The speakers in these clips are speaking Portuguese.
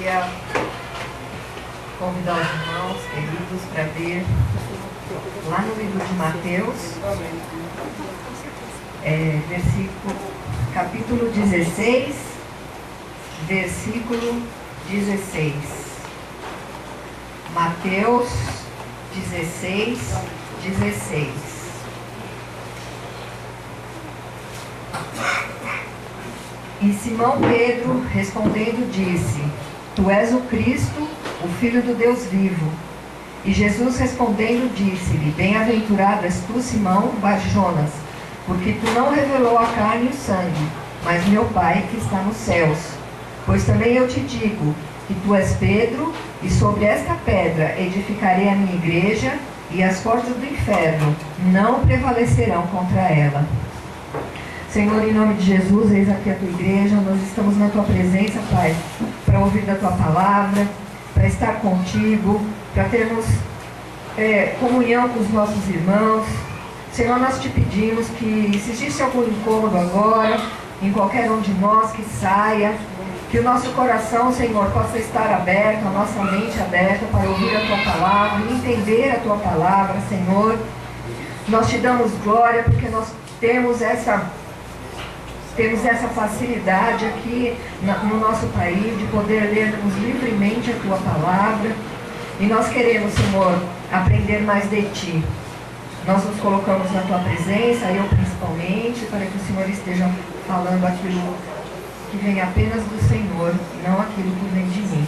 queria convidar os irmãos queridos para ver lá no livro de Mateus, capítulo 16, versículo 16. Mateus 16, 16. E Simão Pedro, respondendo, disse: Tu és o Cristo, o Filho do Deus vivo. E Jesus respondendo disse-lhe: Bem-aventurado és tu, Simão Bar-Jonas, porque tu não revelou a carne e o sangue, mas meu Pai que está nos céus. Pois também eu te digo que tu és Pedro, e sobre esta pedra edificarei a minha igreja, e as portas do inferno não prevalecerão contra ela. Senhor, em nome de Jesus, eis aqui a tua igreja, nós estamos na tua presença, Pai, para ouvir da tua palavra, para estar contigo, para termos comunhão com os nossos irmãos. Senhor, nós te pedimos que, se existe algum incômodo agora, em qualquer um de nós, que saia, que o nosso coração, Senhor, possa estar aberto, a nossa mente aberta para ouvir a tua palavra, entender a tua palavra, Senhor. Nós te damos glória porque nós temos essa facilidade aqui no nosso país de poder lermos livremente a tua palavra, e nós queremos, Senhor, aprender mais de ti. Nós nos colocamos na tua presença, eu principalmente, para que o Senhor esteja falando aquilo que vem apenas do Senhor e não aquilo que vem de mim.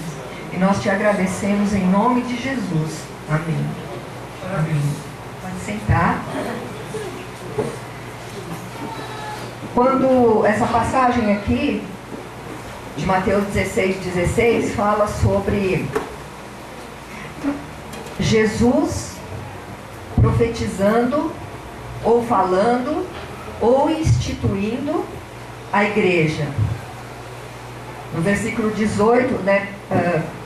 E nós te agradecemos em nome de Jesus. Amém. Amém. Pode sentar. Quando essa passagem aqui, de Mateus 16, 16, fala sobre Jesus profetizando, ou falando, ou instituindo a igreja. No versículo 18,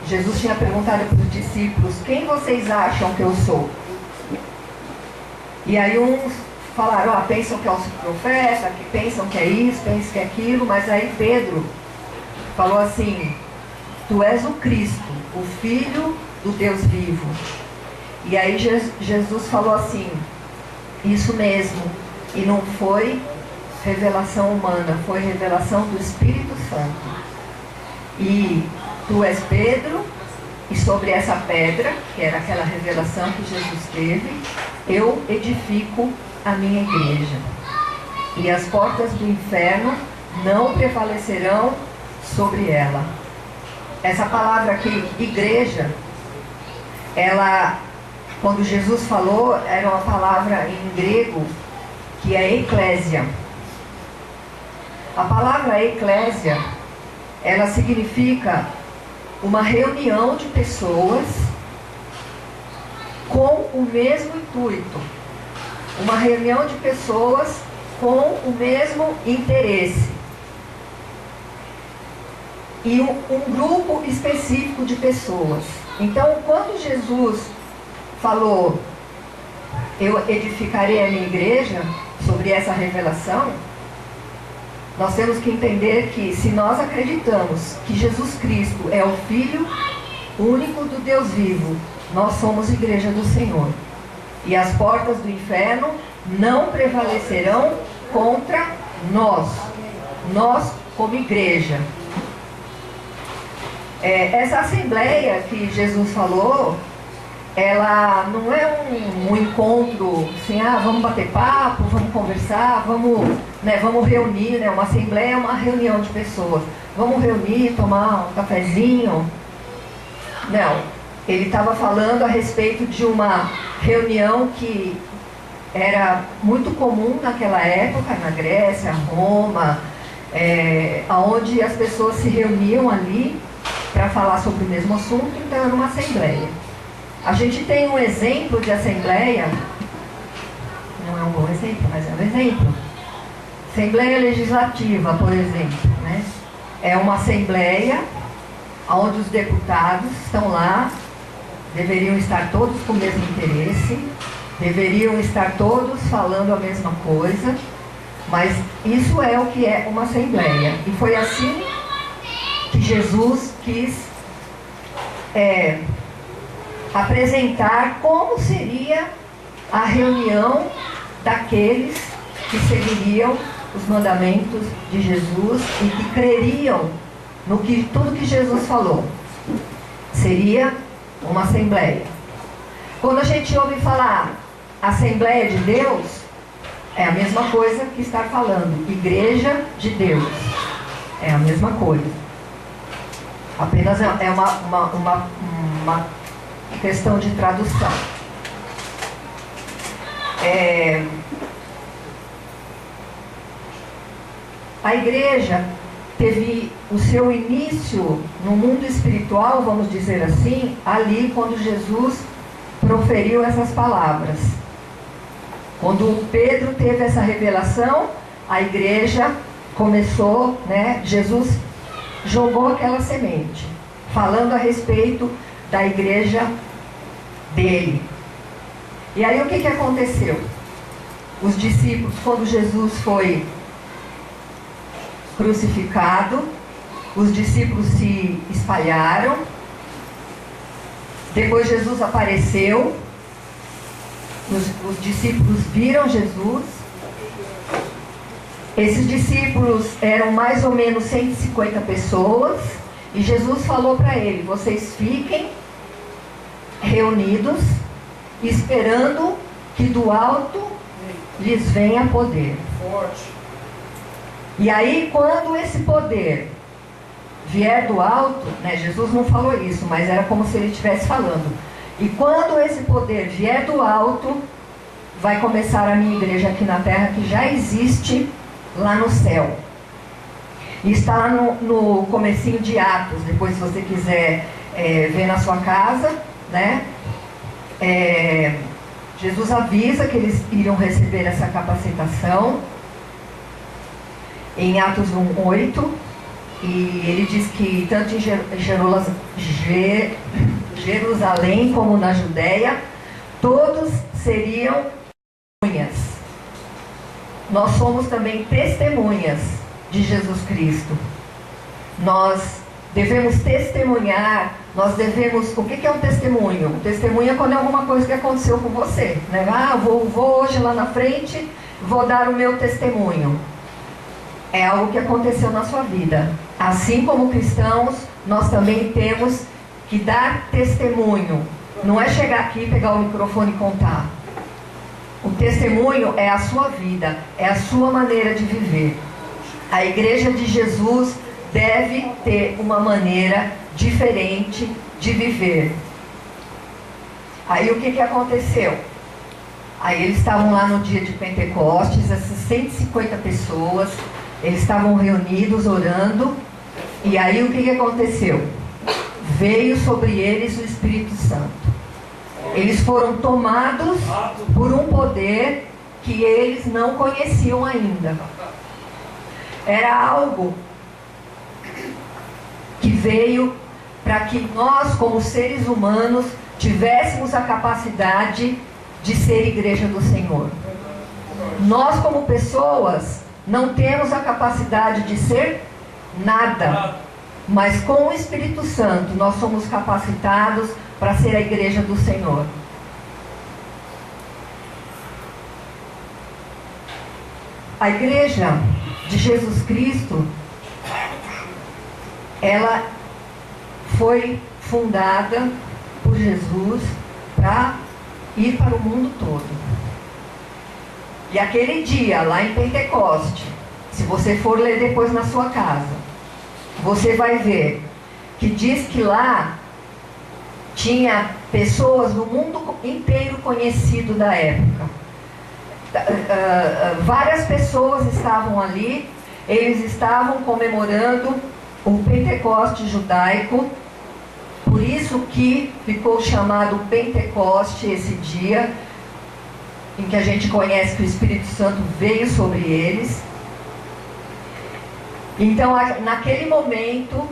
Jesus tinha perguntado para os discípulos: quem vocês acham que eu sou? E aí uns falaram: pensam que é o profeta, que pensam que é isso, pensam que é aquilo. Mas aí Pedro falou assim: tu és o Cristo, o Filho do Deus vivo. E aí Jesus falou assim: isso mesmo. E não foi revelação humana, foi revelação do Espírito Santo. E tu és Pedro, e sobre essa pedra, que era aquela revelação que Jesus teve, eu edifico a minha igreja, e as portas do inferno não prevalecerão sobre ela. Essa palavra aqui, igreja, ela, quando Jesus falou, era uma palavra em grego que é eclésia. A palavra eclésia, ela significa uma reunião de pessoas com o mesmo intuito. Uma reunião de pessoas com o mesmo interesse. E um grupo específico de pessoas. Então, quando Jesus falou: eu edificarei a minha igreja, sobre essa revelação, nós temos que entender que, se nós acreditamos que Jesus Cristo é o Filho único do Deus vivo, nós somos igreja do Senhor. E as portas do inferno não prevalecerão contra nós como igreja. Essa assembleia que Jesus falou, ela não é um encontro assim: vamos bater papo, vamos conversar, vamos reunir, né? Uma assembleia é uma reunião de pessoas. Vamos reunir, tomar um cafezinho. Não. Ele estava falando a respeito de uma reunião que era muito comum naquela época, na Grécia, Roma, onde as pessoas se reuniam ali para falar sobre o mesmo assunto. Então era uma assembleia. A gente tem um exemplo de assembleia, não é um bom exemplo, mas é um exemplo. Assembleia Legislativa, por exemplo, né? É uma assembleia onde os deputados estão lá, deveriam estar todos com o mesmo interesse, deveriam estar todos falando a mesma coisa, mas isso é o que é uma assembleia. E foi assim que Jesus quis apresentar como seria a reunião daqueles que seguiriam os mandamentos de Jesus e que creriam no que tudo que Jesus falou. Seria uma assembleia. Quando a gente ouve falar Assembleia de Deus, é a mesma coisa que estar falando Igreja de Deus. É a mesma coisa. Apenas é uma questão de tradução. A igreja teve o seu início no mundo espiritual, vamos dizer assim, ali quando Jesus proferiu essas palavras. Quando Pedro teve essa revelação, a igreja começou, Jesus jogou aquela semente, falando a respeito da igreja dele. E aí o que aconteceu? Os discípulos, quando Jesus foi crucificado, os discípulos se espalharam. Depois Jesus apareceu, os discípulos viram Jesus. Esses discípulos eram mais ou menos 150 pessoas, e Jesus falou para eles: vocês fiquem reunidos, esperando que do alto lhes venha poder. E aí, quando esse poder vier do alto, Jesus não falou isso, mas era como se ele estivesse falando. E quando esse poder vier do alto, vai começar a minha igreja aqui na terra, que já existe lá no céu. E está lá no comecinho de Atos. Depois, se você quiser ver na sua casa, Jesus avisa que eles iriam receber essa capacitação em Atos 1:8, e ele diz que tanto em Jerusalém como na Judéia, todos seriam testemunhas. Nós somos também testemunhas de Jesus Cristo. Nós devemos testemunhar, o que é um testemunho? Um testemunho é quando é alguma coisa que aconteceu com você, vou hoje lá na frente, vou dar o meu testemunho. É algo que aconteceu na sua vida. Assim como cristãos, nós também temos que dar testemunho. Não é chegar aqui, pegar o microfone e contar. O testemunho é a sua vida, é a sua maneira de viver. A igreja de Jesus deve ter uma maneira diferente de viver. Aí o que aconteceu? Aí eles estavam lá no dia de Pentecostes, essas 150 pessoas, eles estavam reunidos orando, e aí o que aconteceu? Veio sobre eles o Espírito Santo. Eles foram tomados por um poder que eles não conheciam ainda. Era algo que veio para que nós, como seres humanos, tivéssemos a capacidade de ser igreja do Senhor. Nós, como pessoas, não temos a capacidade de ser nada, mas com o Espírito Santo nós somos capacitados para ser a igreja do Senhor. A igreja de Jesus Cristo, ela foi fundada por Jesus para ir para o mundo todo. E aquele dia, lá em Pentecoste, se você for ler depois na sua casa, você vai ver que diz que lá tinha pessoas no mundo inteiro conhecido da época. Várias pessoas estavam ali, eles estavam comemorando o Pentecoste judaico, por isso que ficou chamado Pentecoste esse dia, em que a gente conhece que o Espírito Santo veio sobre eles. Então, naquele momento,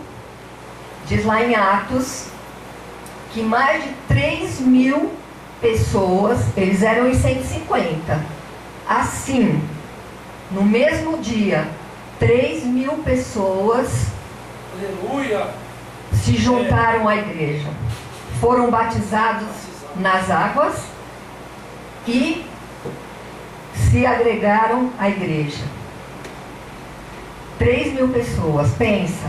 diz lá em Atos, que mais de 3.000 pessoas, eles eram em 150. Assim, no mesmo dia, 3.000 pessoas, aleluia, se juntaram à igreja. Foram batizados nas águas e se agregaram à igreja. 3.000 pessoas, pensa.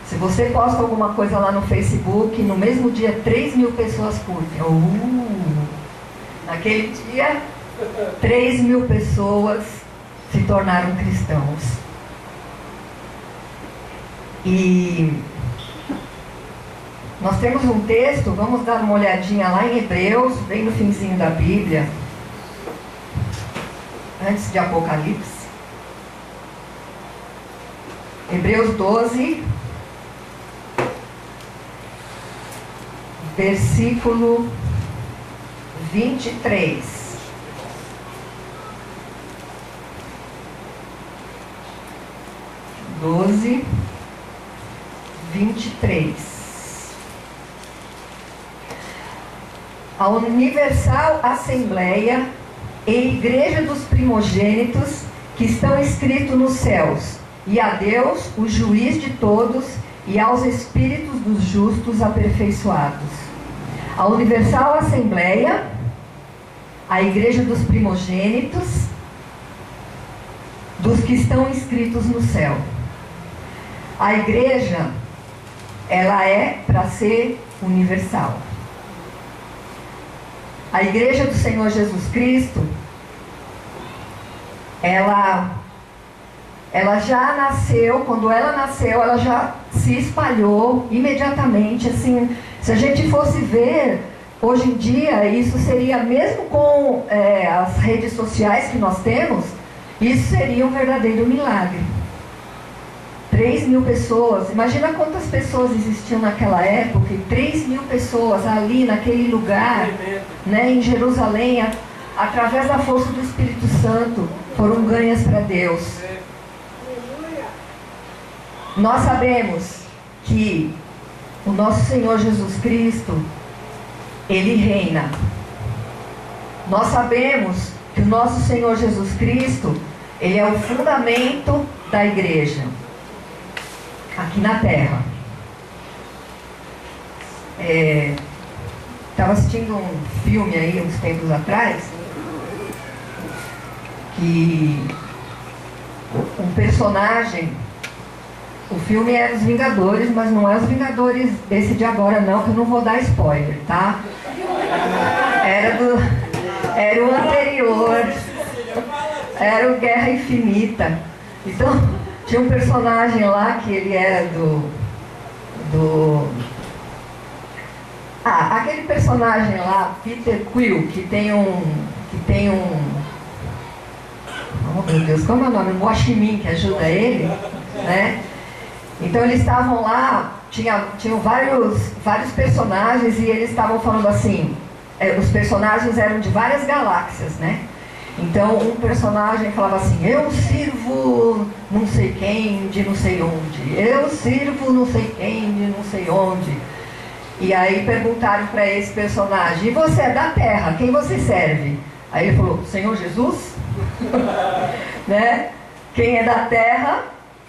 Se você posta alguma coisa lá no Facebook, no mesmo dia 3.000 pessoas curtem. Naquele dia, 3.000 pessoas se tornaram cristãos. E nós temos um texto, vamos dar uma olhadinha lá em Hebreus, bem no finzinho da Bíblia, antes de Apocalipse. Hebreus 12, versículo 23. Doze, 23. A Universal Assembleia e Igreja dos Primogênitos que estão escritos nos céus, e a Deus, o juiz de todos, e aos espíritos dos justos aperfeiçoados. A Universal Assembleia, a Igreja dos Primogênitos, dos que estão inscritos no céu. A igreja, ela é para ser universal. A igreja do Senhor Jesus Cristo, ela já nasceu, quando ela nasceu, ela já se espalhou imediatamente, assim, se a gente fosse ver, hoje em dia, isso seria, mesmo com as redes sociais que nós temos, isso seria um verdadeiro milagre. 3.000 pessoas, imagina quantas pessoas existiam naquela época, e 3.000 pessoas ali naquele lugar, né, em Jerusalém, através da força do Espírito Santo, foram ganhas para Deus. Nós sabemos que o nosso Senhor Jesus Cristo, Ele reina. Nós sabemos que o nosso Senhor Jesus Cristo, Ele é o fundamento da igreja, aqui na terra. Estava assistindo um filme aí, uns tempos atrás, que um personagem, o filme é Os Vingadores, mas não é Os Vingadores desse de agora não, que eu não vou dar spoiler, tá? Era o anterior, era o Guerra Infinita. Então, tinha um personagem lá que ele era aquele personagem lá, Peter Quill, que tem um oh meu Deus, como é o nome? Um Guaxinim que ajuda ele, né? Então eles estavam lá, tinham vários personagens, e eles estavam falando assim, os personagens eram de várias galáxias, né? Então um personagem falava assim, eu sirvo não sei quem de não sei onde, eu sirvo não sei quem de não sei onde. E aí perguntaram para esse personagem, e você é da terra, quem você serve? Aí ele falou, Senhor Jesus, né? Quem é da terra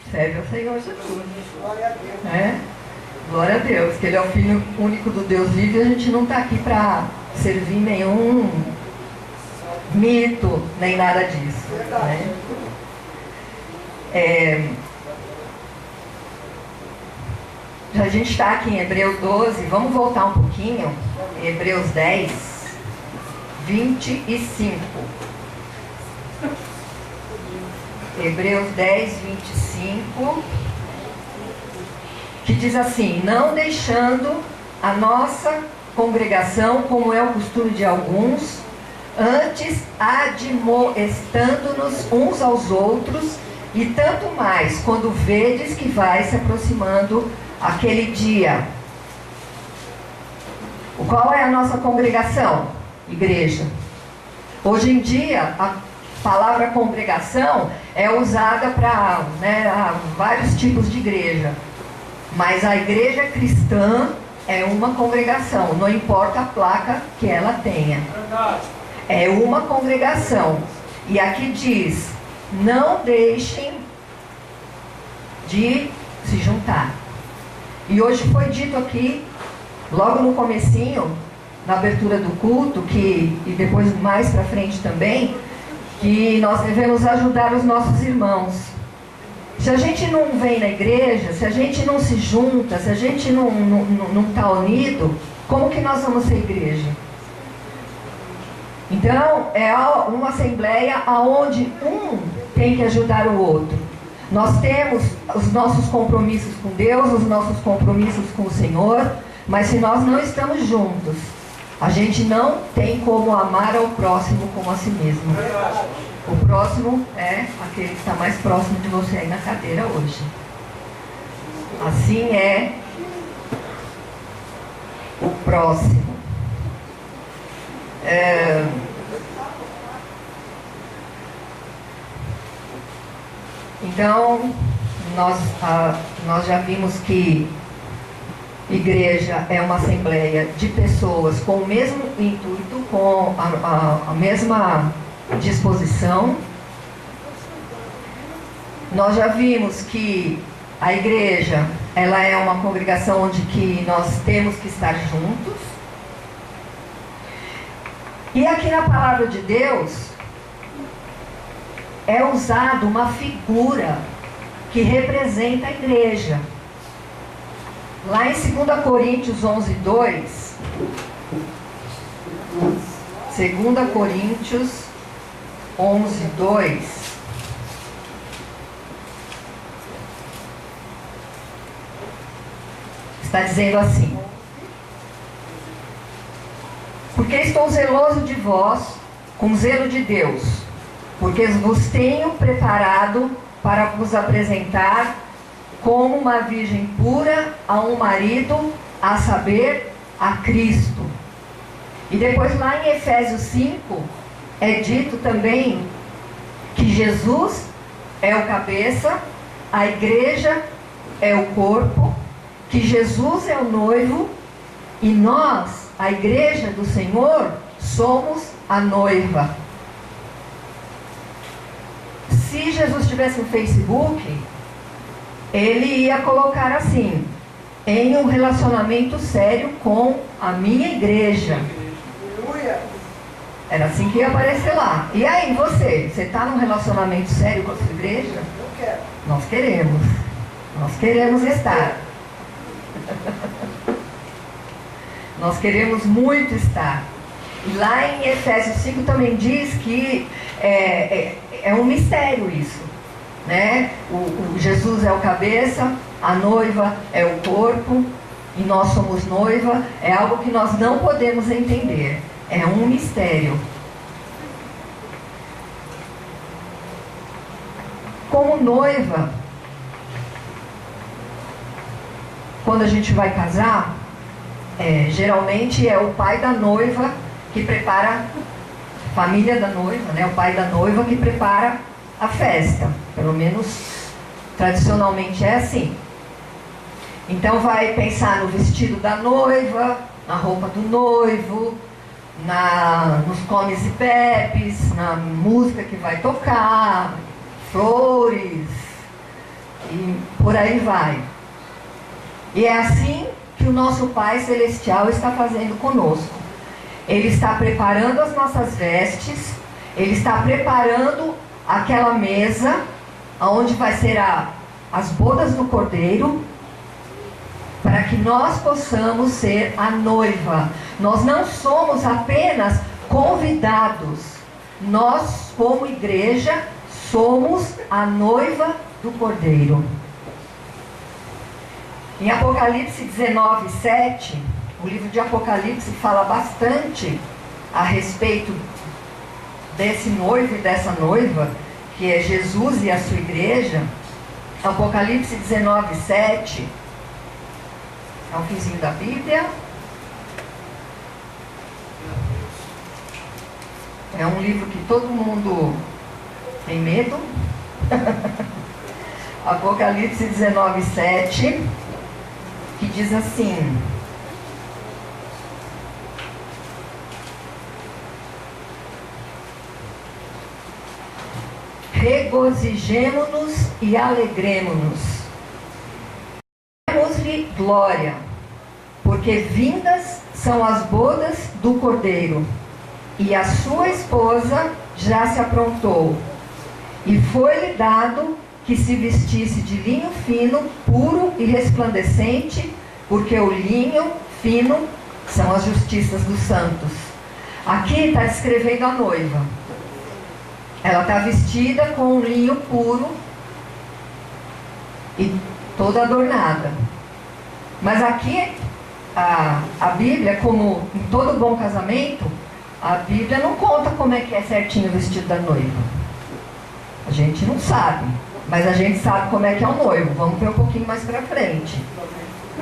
serve ao Senhor Jesus. Glória a Deus. Né? Glória a Deus, que Ele é o Filho único do Deus vivo, e a gente não está aqui para servir nenhum mito, nem nada disso. Né? A gente está aqui em Hebreus 12, vamos voltar um pouquinho, Hebreus 10, 25. Hebreus 10, 25, que diz assim, não deixando a nossa congregação, como é o costume de alguns, antes admoestando-nos uns aos outros, e tanto mais, quando vedes que vai se aproximando aquele dia. Qual é a nossa congregação? Igreja. Hoje em dia, a palavra congregação é usada para vários tipos de igreja. Mas a igreja cristã é uma congregação, não importa a placa que ela tenha. É uma congregação. E aqui diz, não deixem de se juntar. E hoje foi dito aqui, logo no comecinho, na abertura do culto, e depois mais para frente também, que nós devemos ajudar os nossos irmãos. Se a gente não vem na igreja, se a gente não se junta, se a gente não está unido, como que nós vamos ser igreja? Então, é uma assembleia onde um tem que ajudar o outro. Nós temos os nossos compromissos com Deus, os nossos compromissos com o Senhor, mas se nós não estamos juntos, a gente não tem como amar ao próximo como a si mesmo. O próximo é aquele que está mais próximo de você aí na cadeira hoje. Assim é o próximo. Então, nós já vimos que igreja é uma assembleia de pessoas com o mesmo intuito, com a mesma disposição. Nós já vimos que a igreja, ela é uma congregação onde que nós temos que estar juntos. E aqui na palavra de Deus é usada uma figura que representa a igreja. Lá em 2 Coríntios 11, 2, 2 Coríntios 11, 2, está dizendo assim: porque estou zeloso de vós com zelo de Deus, porque vos tenho preparado para vos apresentar como uma virgem pura a um marido, a saber, a Cristo. E depois lá em Efésios 5, é dito também que Jesus é o cabeça, a igreja é o corpo, que Jesus é o noivo e nós, a igreja do Senhor, somos a noiva. Se Jesus tivesse no Facebook, ele ia colocar assim: em um relacionamento sério com a minha igreja. Era assim que ia aparecer lá. E aí, você está num relacionamento sério com a sua igreja? Eu quero. Nós queremos. Nós queremos estar. Nós queremos muito estar. E lá em Efésios 5 também diz que é um mistério isso, né? O Jesus é o cabeça, a noiva é o corpo, e nós somos noiva. É algo que nós não podemos entender. É um mistério. Como noiva, quando a gente vai casar, geralmente é o pai da noiva que prepara, a família da noiva, né? O pai da noiva que prepara a festa. Pelo menos tradicionalmente é assim. Então vai pensar no vestido da noiva, na roupa do noivo, nos comes e bebes, na música que vai tocar, flores, e por aí vai. E é assim que o nosso Pai Celestial está fazendo conosco. Ele está preparando as nossas vestes, Ele está preparando aquela mesa onde vai ser as bodas do Cordeiro, para que nós possamos ser a noiva. Nós não somos apenas convidados, nós, como igreja, somos a noiva do Cordeiro. Em Apocalipse 19, 7, o livro de Apocalipse fala bastante a respeito desse noivo e dessa noiva, que é Jesus e a sua igreja. Apocalipse 19, 7, é o finzinho da Bíblia. É um livro que todo mundo tem medo. Apocalipse 19, 7, que diz assim: regozijemo-nos e alegremo-nos. Demos-lhe disse-lhe glória, porque vindas são as bodas do Cordeiro, e a sua esposa já se aprontou. E foi-lhe dado que se vestisse de linho fino, puro e resplandecente, porque o linho fino são as justiças dos santos. Aqui está descrevendo a noiva. Ela está vestida com um linho puro e toda adornada. Mas aqui a Bíblia, como em todo bom casamento, a Bíblia não conta como é que é certinho o vestido da noiva. A gente não sabe, mas a gente sabe como é que é o noivo. Vamos ver um pouquinho mais para frente.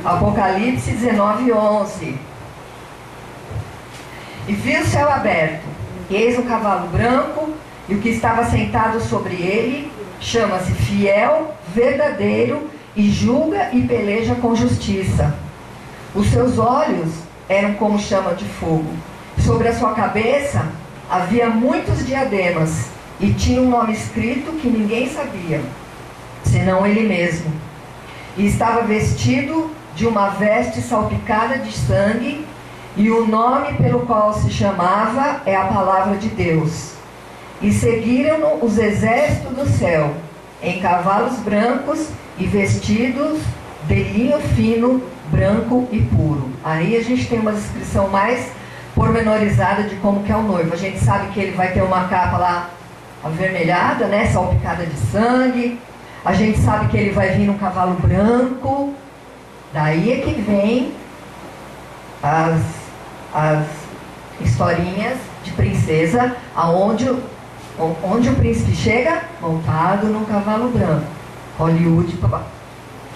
Apocalipse 19:11. E vi o céu aberto, e eis um cavalo branco, e o que estava sentado sobre ele chama-se Fiel, Verdadeiro, e julga e peleja com justiça. Os seus olhos eram como chama de fogo. Sobre a sua cabeça havia muitos diademas, e tinha um nome escrito que ninguém sabia, senão ele mesmo. E estava vestido de uma veste salpicada de sangue, e o nome pelo qual se chamava é a Palavra de Deus. E seguiram-no os exércitos do céu, em cavalos brancos e vestidos de linho fino, branco e puro. Aí a gente tem uma descrição mais pormenorizada de como que é o noivo. A gente sabe que ele vai ter uma capa lá avermelhada, né, salpicada de sangue. A gente sabe que ele vai vir num cavalo branco. Daí é que vem as historinhas de princesa, onde o príncipe chega montado num cavalo branco. Hollywood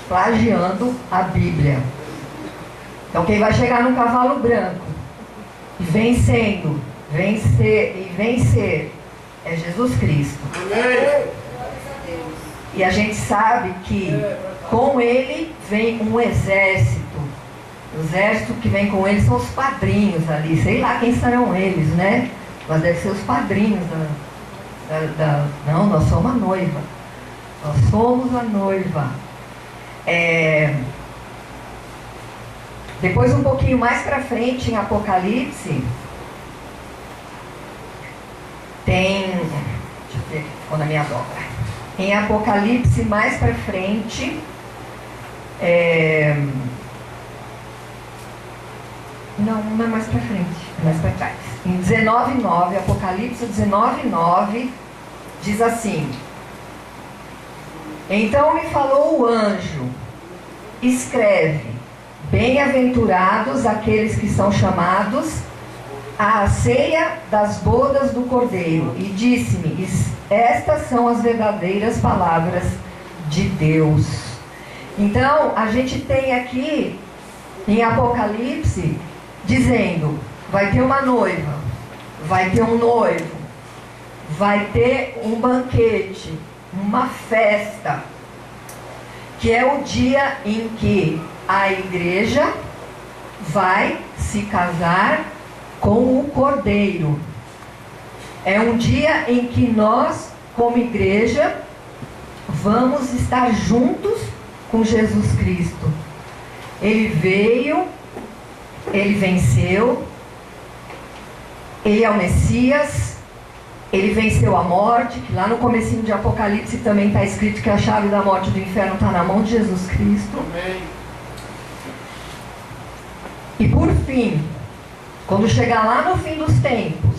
plagiando a Bíblia. Então quem vai chegar num cavalo branco e vencer é Jesus Cristo. Amém. E a gente sabe que com ele vem um exército. O exército que vem com ele são os padrinhos ali. Sei lá quem serão eles, né? Mas deve ser os padrinhos Não, nós somos a noiva. Nós somos a noiva. Depois, um pouquinho mais para frente, em Apocalipse, tem... Deixa eu ver aqui, ficou na minha dobra. Em Apocalipse, mais para frente, não é mais para frente, é mais para trás. Em 19:9, Apocalipse 19:9, diz assim: Então me falou o anjo, escreve, bem-aventurados aqueles que são chamados à ceia das bodas do Cordeiro. E disse-me, estas são as verdadeiras palavras de Deus. Então, a gente tem aqui, em Apocalipse, dizendo, vai ter uma noiva, vai ter um noivo, vai ter um banquete, uma festa, que é o dia em que a igreja vai se casar com o Cordeiro. É um dia em que nós, como igreja, vamos estar juntos com Jesus Cristo. Ele veio, ele venceu, ele é o Messias, ele venceu a morte, que lá no comecinho de Apocalipse também está escrito que a chave da morte e do inferno está na mão de Jesus Cristo. Amém. E por fim, quando chegar lá no fim dos tempos,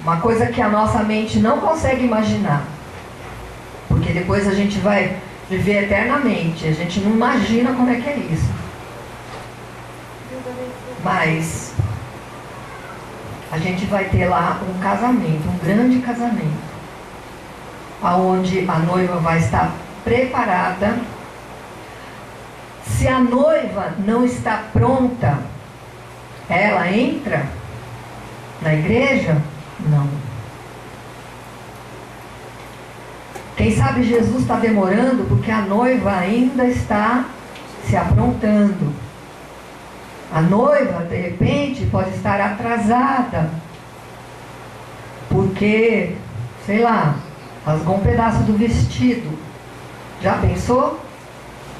uma coisa que a nossa mente não consegue imaginar, porque depois a gente vai viver eternamente, a gente não imagina como é que é isso. Mas a gente vai ter lá um casamento, um grande casamento, aonde a noiva vai estar preparada. Se a noiva não está pronta, ela entra na igreja? Não. Quem sabe Jesus está demorando porque a noiva ainda está se aprontando. A noiva, de repente, pode estar atrasada, porque, sei lá, rasgou um pedaço do vestido. Já pensou?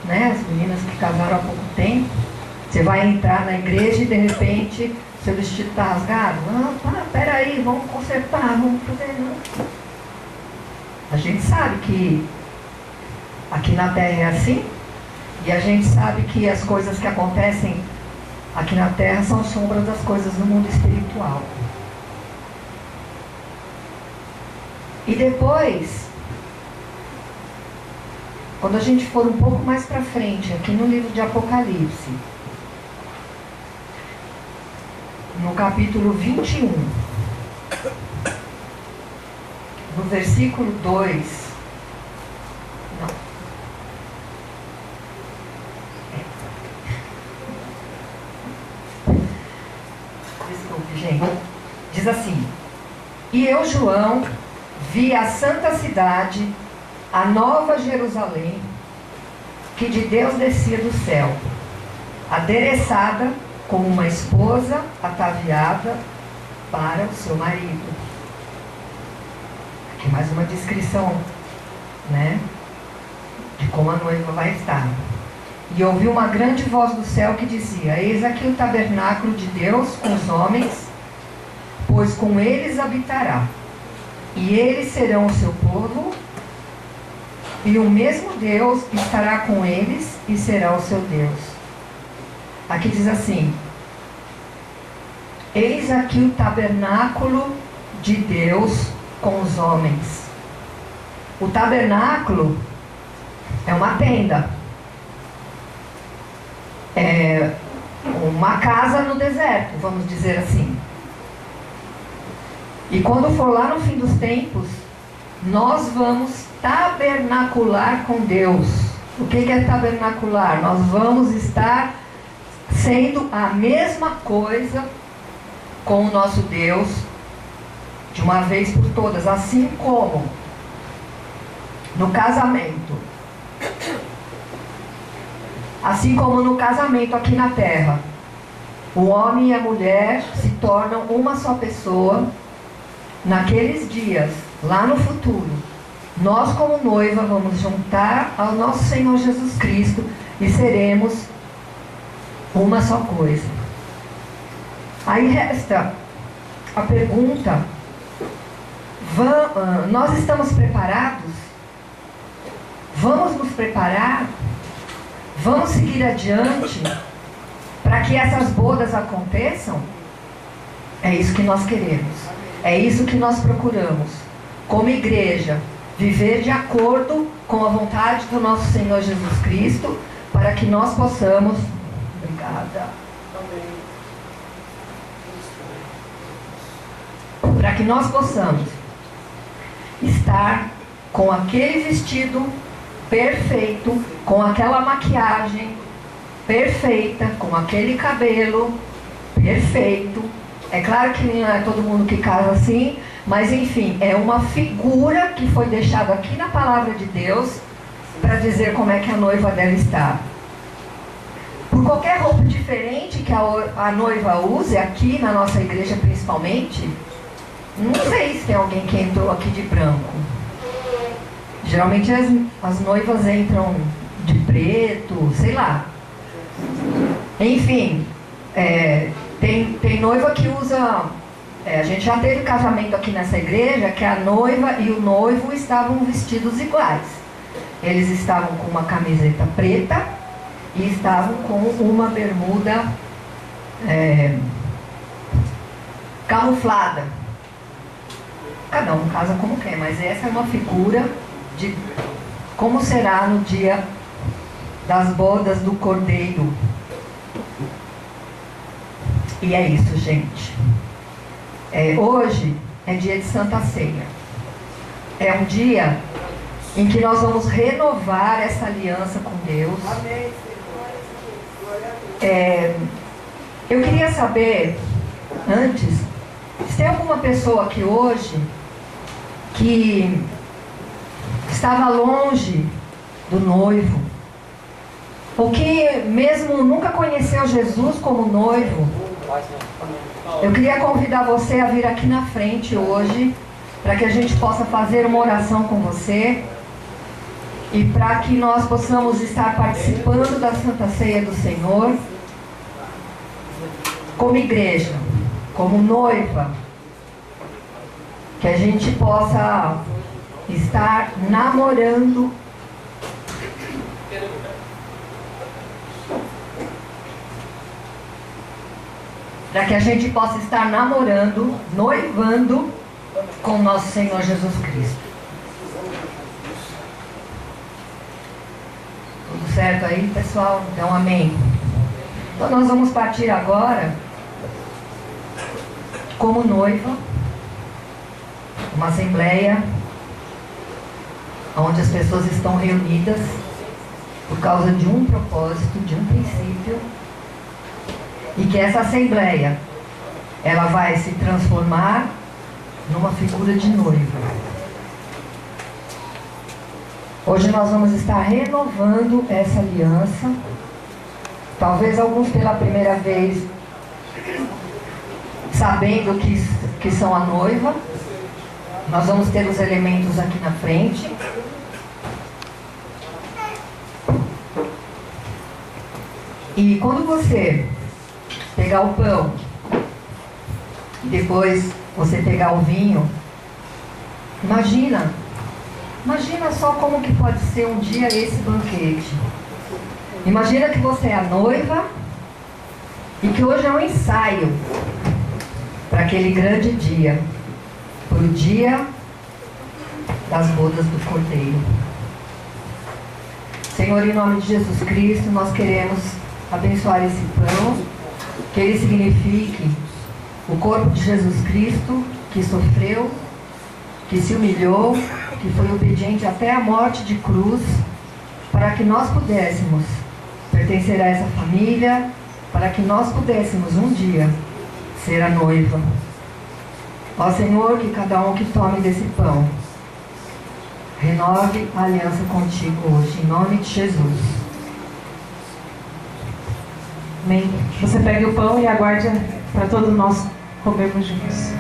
né? As meninas que casaram há pouco tempo. Você vai entrar na igreja e de repente seu vestido está rasgado. Não, peraí, vamos consertar, vamos fazer. Não. A gente sabe que aqui na Terra é assim, e a gente sabe que as coisas que acontecem aqui na Terra são sombras das coisas do mundo espiritual. E depois, quando a gente for um pouco mais para frente, aqui no livro de Apocalipse, no capítulo 21, no versículo 2, não, desculpe, gente, diz assim: e eu, João, vi a santa cidade, a nova Jerusalém, que de Deus descia do céu, adereçada como uma esposa ataviada para o seu marido. Aqui mais uma descrição, né, de como a noiva vai estar. E ouvi uma grande voz do céu que dizia: eis aqui o tabernáculo de Deus com os homens, pois com eles habitará, e eles serão o seu povo, e o mesmo Deus estará com eles e será o seu Deus. Aqui diz assim: eis aqui o tabernáculo de Deus com os homens. O tabernáculo é uma tenda, é uma casa no deserto, vamos dizer assim. E quando for lá no fim dos tempos, nós vamos tabernacular com Deus. O que é tabernacular? Nós vamos estar sendo a mesma coisa com o nosso Deus de uma vez por todas, assim como no casamento. Assim como no casamento aqui na terra, o homem e a mulher se tornam uma só pessoa. Naqueles dias, lá no futuro, nós como noiva vamos juntar ao nosso Senhor Jesus Cristo e seremos uma só coisa. Aí resta a pergunta: nós estamos preparados? Vamos nos preparar? Vamos seguir adiante para que essas bodas aconteçam? É isso que nós queremos. É isso que nós procuramos. Como igreja, viver de acordo com a vontade do nosso Senhor Jesus Cristo, para que nós possamos... Obrigada. Para que nós possamos estar com aquele vestido perfeito, com aquela maquiagem perfeita, com aquele cabelo perfeito. É claro que não é todo mundo que casa assim, mas enfim, é uma figura que foi deixada aqui na palavra de Deus para dizer como é que a noiva deve estar. Por qualquer roupa diferente que a noiva use, aqui na nossa igreja principalmente, não sei se tem alguém que entrou aqui de branco. Geralmente as noivas entram de preto, sei lá. Enfim, tem noiva que usa... a gente já teve casamento aqui nessa igreja que a noiva e o noivo estavam vestidos iguais. Eles estavam com uma camiseta preta e estavam com uma bermuda camuflada. Cada um casa como quer, mas essa é uma figura de como será no dia das bodas do Cordeiro. E é isso, gente. Hoje é dia de Santa Ceia. É um dia em que nós vamos renovar essa aliança com Deus. Amém. Eu queria saber, antes, se tem alguma pessoa aqui hoje que estava longe do noivo, ou que mesmo nunca conheceu Jesus como noivo. Eu queria convidar você a vir aqui na frente hoje, para que a gente possa fazer uma oração com você. E para que nós possamos estar participando da Santa Ceia do Senhor, como igreja, como noiva, que a gente possa estar namorando para que a gente possa estar namorando, noivando com nosso Senhor Jesus Cristo. Tudo certo aí, pessoal? Então, amém. Então, nós vamos partir agora como noiva, uma assembleia onde as pessoas estão reunidas por causa de um propósito, de um princípio, e que essa assembleia ela vai se transformar numa figura de noiva. Hoje nós vamos estar renovando essa aliança. Talvez alguns pela primeira vez sabendo que são a noiva. Nós vamos ter os elementos aqui na frente. E quando você pegar o pão e depois você pegar o vinho, imagina só como que pode ser um dia esse banquete. Imagina que você é a noiva e que hoje é um ensaio para aquele grande dia, para o dia das bodas do Cordeiro. Senhor, em nome de Jesus Cristo, nós queremos abençoar esse pão, que ele signifique o corpo de Jesus Cristo, que sofreu, que se humilhou, que foi obediente até a morte de cruz, para que nós pudéssemos pertencer a essa família, para que nós pudéssemos um dia ser a noiva. Ó Senhor, que cada um que tome desse pão renove a aliança contigo hoje, em nome de Jesus. Amém. Você pegue o pão e aguarde para todos nós comermos juntos.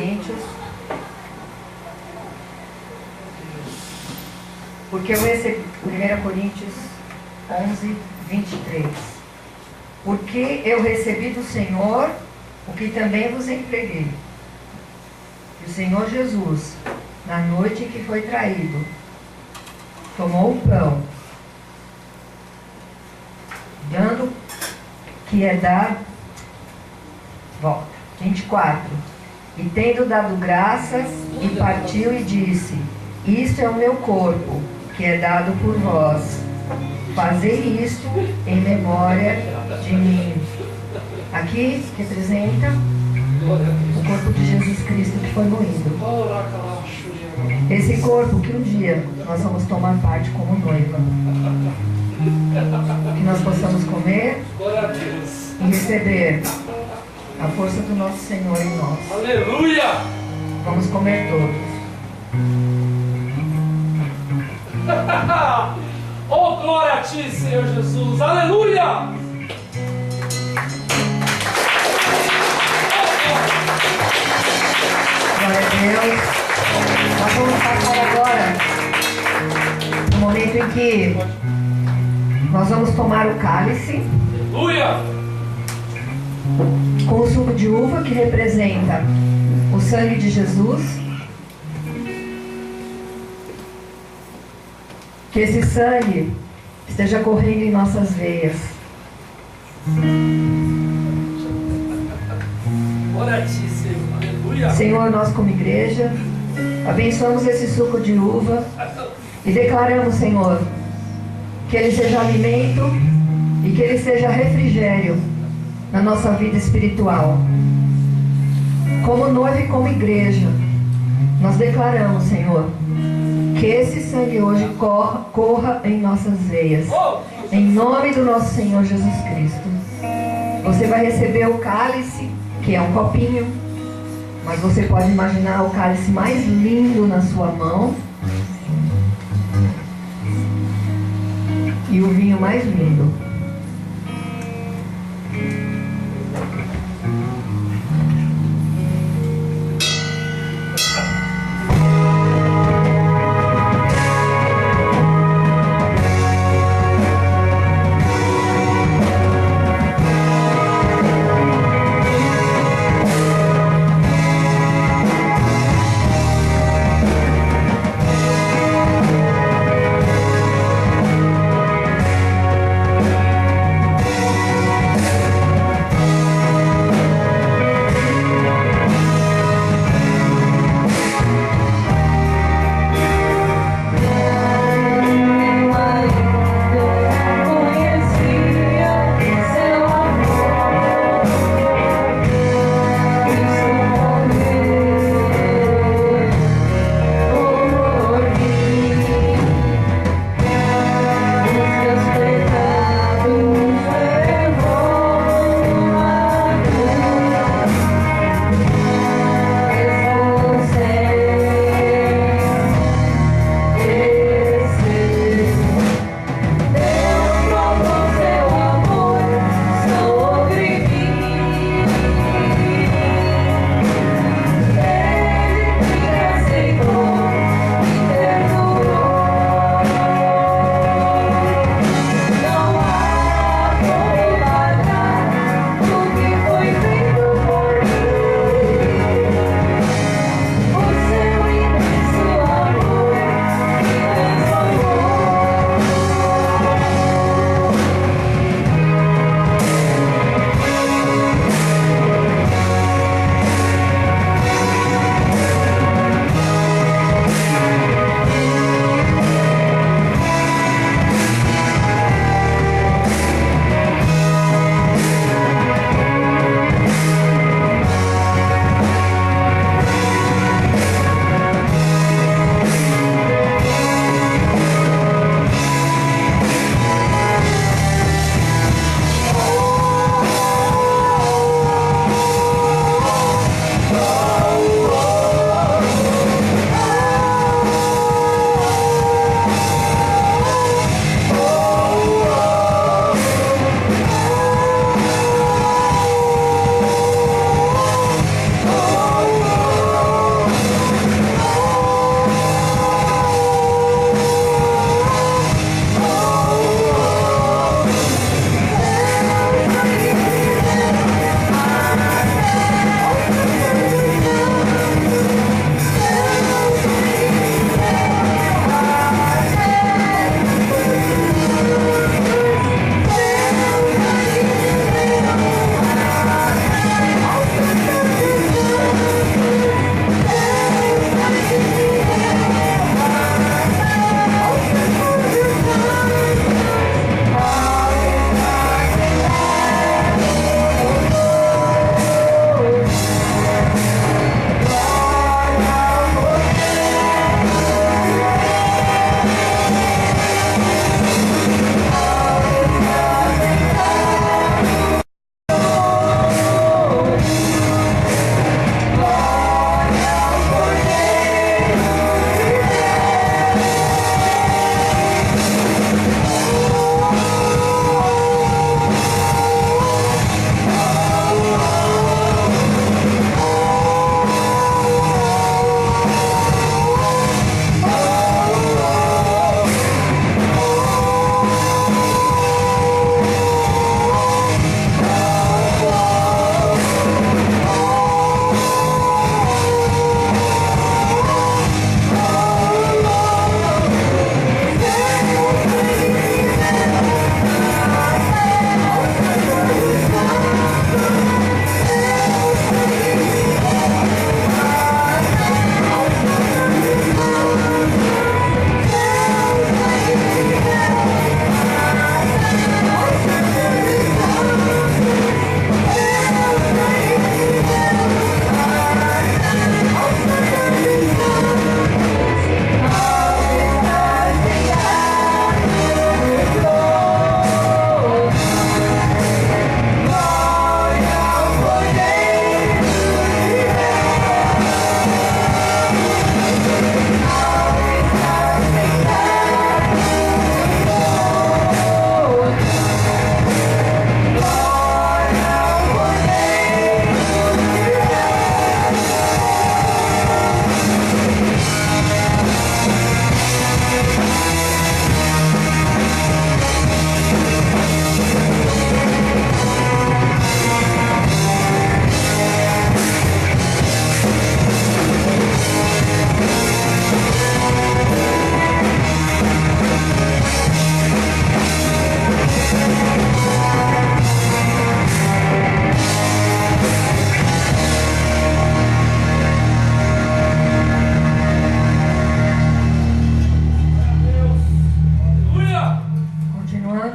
Coríntios. Porque eu recebi, 1 Coríntios 11, 23. Porque eu recebi do Senhor o que também vos entreguei. Que o Senhor Jesus, na noite em que foi traído, tomou o pão, dando que é dar, volta, 24. E tendo dado graças, e partiu e disse: isto é o meu corpo, que é dado por vós. Fazei isto em memória de mim. Aqui representa o corpo de Jesus Cristo que foi moído. Esse corpo que um dia nós vamos tomar parte como noiva. Que nós possamos comer e receber a força do nosso Senhor em nós. Aleluia! Vamos comer todos. Oh, glória a ti, Senhor Jesus! Aleluia! Glória a Deus. Nós vamos passar agora no momento em que nós vamos tomar o cálice. Aleluia! Com o suco de uva, que representa o sangue de Jesus. Que esse sangue esteja correndo em nossas veias. Glória a ti, Senhor. Aleluia! Senhor, nós como igreja, abençoamos esse suco de uva e declaramos, Senhor, que ele seja alimento e que ele seja refrigério na nossa vida espiritual. Como noiva e como igreja, nós declaramos, Senhor, que esse sangue hoje corra em nossas veias. Em nome do nosso Senhor Jesus Cristo. Você vai receber o cálice, que é um copinho, mas você pode imaginar o cálice mais lindo na sua mão e o vinho mais lindo.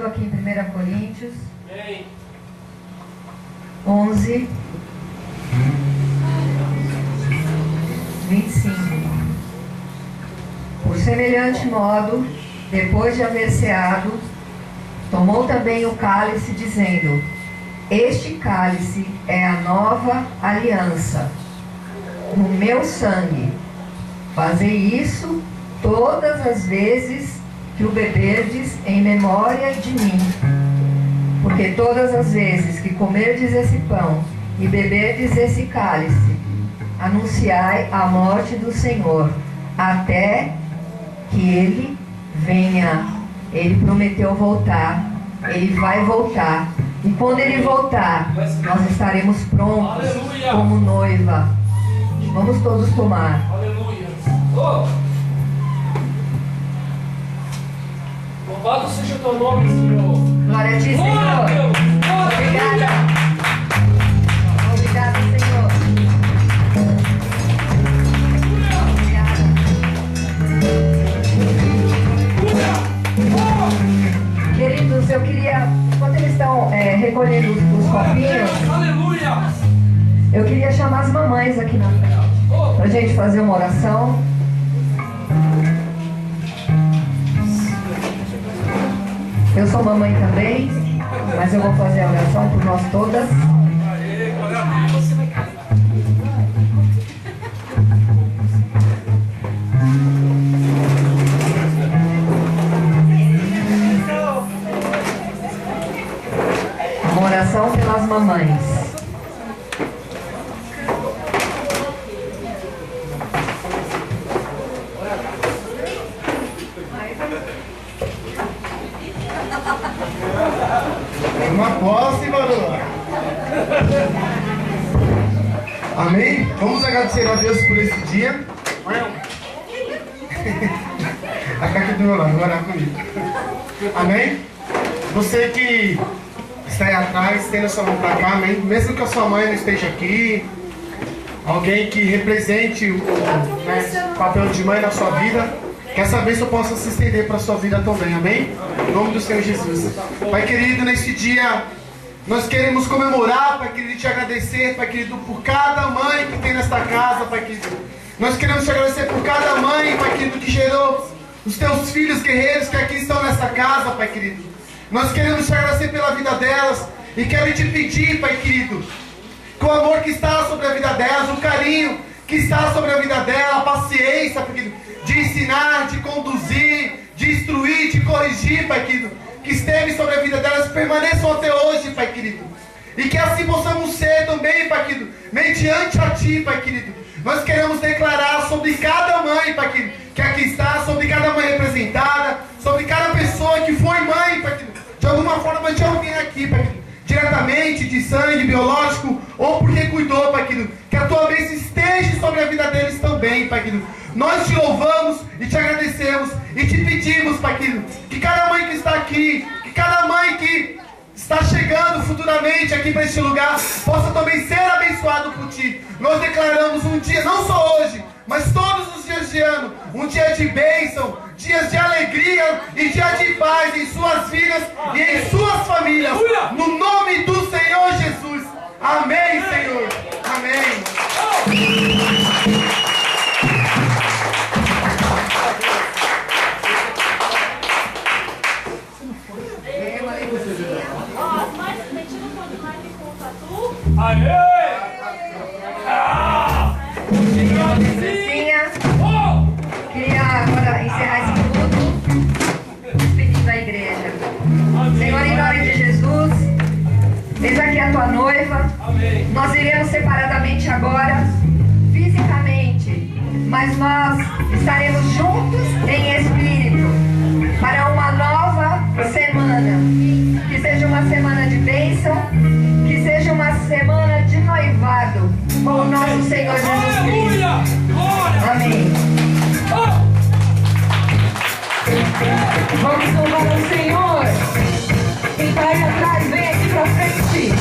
abrindo aqui em 1 Coríntios Amém. 11, 25. Por semelhante modo, depois de haver ceado, tomou também o cálice, dizendo: este cálice é a nova aliança, no meu sangue. Fazei isso todas as vezes que o beberdes em memória de mim. Porque todas as vezes que comerdes esse pão e beberdes esse cálice, anunciai a morte do Senhor, até que Ele venha. Ele prometeu voltar, Ele vai voltar. E quando Ele voltar, nós estaremos prontos. Aleluia. Como noiva. Vamos todos tomar. Aleluia. Oh. Louvado seja o teu nome, Senhor. Glória a Ti, Glória a Senhor. Deus. Glória. Obrigada. Obrigada, Senhor. Obrigada. Queridos, eu queria, enquanto eles estão recolhendo os copinhos, Aleluia. eu queria chamar as mamães aqui na frente, pra gente fazer uma oração. Eu sou mamãe também, mas eu vou fazer a oração por nós todas. Aê, glória a Deus. Uma oração pelas mamães. Uma posse, mano. Amém? Vamos agradecer a Deus por esse dia. A Cá aqui do meu lado, vai orar comigo. Amém? Você que está aí atrás, estenda sua mão para cá, amém? Mesmo que a sua mãe não esteja aqui, alguém que represente o papel de mãe na sua vida, que essa bênção possa se estender para a sua vida também, amém? Em nome do Senhor Jesus. Pai querido, neste dia nós queremos comemorar, Pai querido, te agradecer, Pai querido, por cada mãe que tem nesta casa, Pai querido. Nós queremos te agradecer por cada mãe, Pai querido, que gerou os teus filhos guerreiros que aqui estão nesta casa, Pai querido. Nós queremos te agradecer pela vida delas e quero te pedir, Pai querido, que o amor que está sobre a vida delas, o carinho que está sobre a vida dela, a paciência, Pai querido, de ensinar, de conduzir, de instruir, de corrigir, Pai querido, que esteve sobre a vida delas, permaneçam até hoje, Pai querido. E que assim possamos ser também, Pai querido, mediante a Ti, Pai querido. Nós queremos declarar sobre cada mãe, Pai querido, que aqui está, sobre cada mãe representada, sobre cada pessoa que foi mãe, Pai querido, de alguma forma de alguém aqui, Pai querido, diretamente, de sangue, biológico, ou porque cuidou, Pai querido, que a Tua bênção esteja sobre a vida deles também, Pai querido. Nós te louvamos e te agradecemos e te pedimos, Pai querido, que cada mãe que está aqui, que cada mãe que está chegando futuramente aqui para este lugar, possa também ser abençoado por Ti. Nós declaramos um dia, não só hoje, mas todos os dias de ano, um dia de bênção, dias de alegria e dia de paz em suas vidas e em suas famílias. No nome do Senhor Jesus. Amém, Senhor. Amém. Aê! Licencinha. Queria agora encerrar esse culto despedindo a igreja. Senhor, em nome de Jesus, eis aqui a Tua noiva. Amém. Nós iremos separadamente agora, fisicamente, mas nós estaremos juntos em espírito para uma nova semana. Que seja uma semana de bênção, que seja uma semana de noivado com o nosso Senhor Jesus Cristo. Aleluia! Glória! Amém. Vamos louvar o Senhor. Quem está aí atrás, vem aqui pra frente.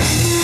Aleluia.